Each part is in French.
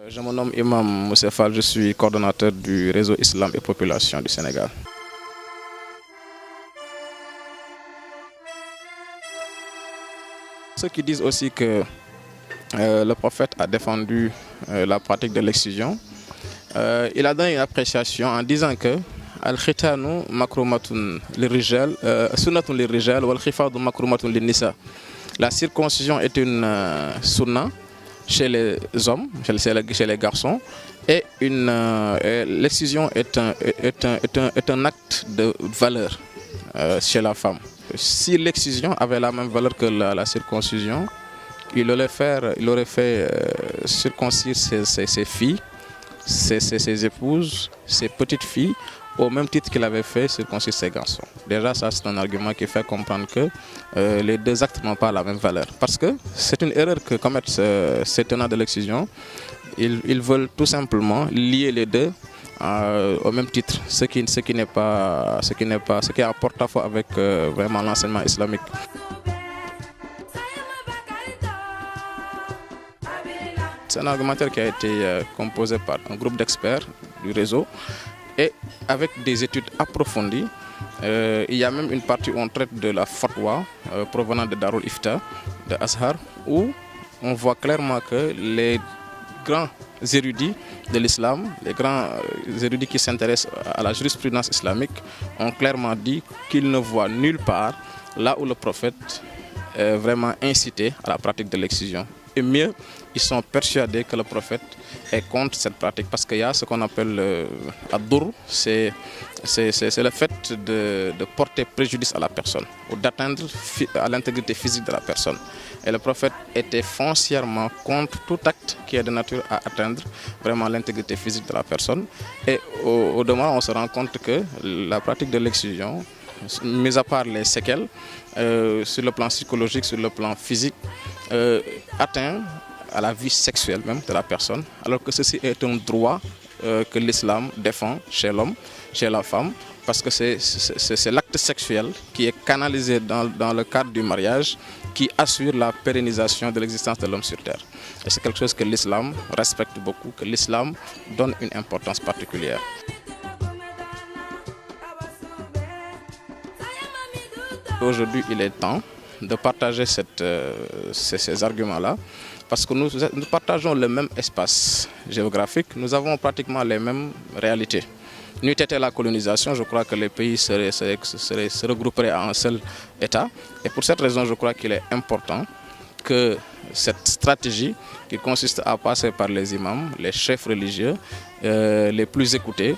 Je me nomme Imam Moussa Fall, je suis coordonnateur du réseau Islam et Population du Sénégal. Ceux qui disent aussi que le prophète a défendu la pratique de l'excision, il a donné une appréciation en disant que al-khitanu makrumatun lirijal, sunnatun lirijal wal khifadu makrumatun linnisa. La circoncision est une sunna chez les hommes, chez les garçons, et l'excision est un acte de valeur chez la femme. Si l'excision avait la même valeur que la circoncision, il aurait fait circoncire ses filles, ses épouses, ses petites filles, au même titre qu'il avait fait circoncire ses garçons. Déjà, ça c'est un argument qui fait comprendre que les deux actes n'ont pas la même valeur. Parce que c'est une erreur que commettent ces tenants de l'excision. Ils veulent tout simplement lier les deux au même titre, ce qui est en porte-à-faux avec vraiment l'enseignement islamique. C'est un argumentaire qui a été composé par un groupe d'experts du réseau et avec des études approfondies. Il y a même une partie où on traite de la fatwa provenant de Darul Ifta, de Azhar, où on voit clairement que les grands érudits de l'islam, les grands érudits qui s'intéressent à la jurisprudence islamique, ont clairement dit qu'ils ne voient nulle part là où le prophète est vraiment incité à la pratique de l'excision. Et mieux, ils sont persuadés que le prophète est contre cette pratique parce qu'il y a ce qu'on appelle ad-dur, c'est le fait de porter préjudice à la personne ou d'atteindre à l'intégrité physique de la personne. Et le prophète était foncièrement contre tout acte qui est de nature à atteindre vraiment l'intégrité physique de la personne. Et au demeurant, on se rend compte que la pratique de l'excision, mis à part les séquelles, sur le plan psychologique, sur le plan physique, atteint à la vie sexuelle même de la personne, alors que ceci est un droit que l'islam défend chez l'homme, chez la femme, parce que c'est l'acte sexuel qui est canalisé dans le cadre du mariage qui assure la pérennisation de l'existence de l'homme sur terre. Et c'est quelque chose que l'islam respecte beaucoup, que l'islam donne une importance particulière. Aujourd'hui, il est temps de partager ces arguments-là, parce que nous partageons le même espace géographique, nous avons pratiquement les mêmes réalités. N'eût été la colonisation, je crois que les pays se regrouperaient en un seul État. Et pour cette raison, je crois qu'il est important que cette stratégie qui consiste à passer par les imams, les chefs religieux, les plus écoutés,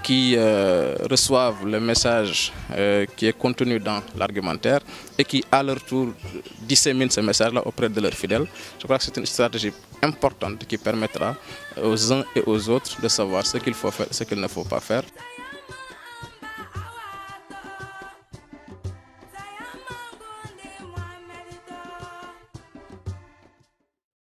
qui reçoivent le message qui est contenu dans l'argumentaire et qui, à leur tour, disséminent ce message-là auprès de leurs fidèles. Je crois que c'est une stratégie importante qui permettra aux uns et aux autres de savoir ce qu'il faut faire et ce qu'il ne faut pas faire.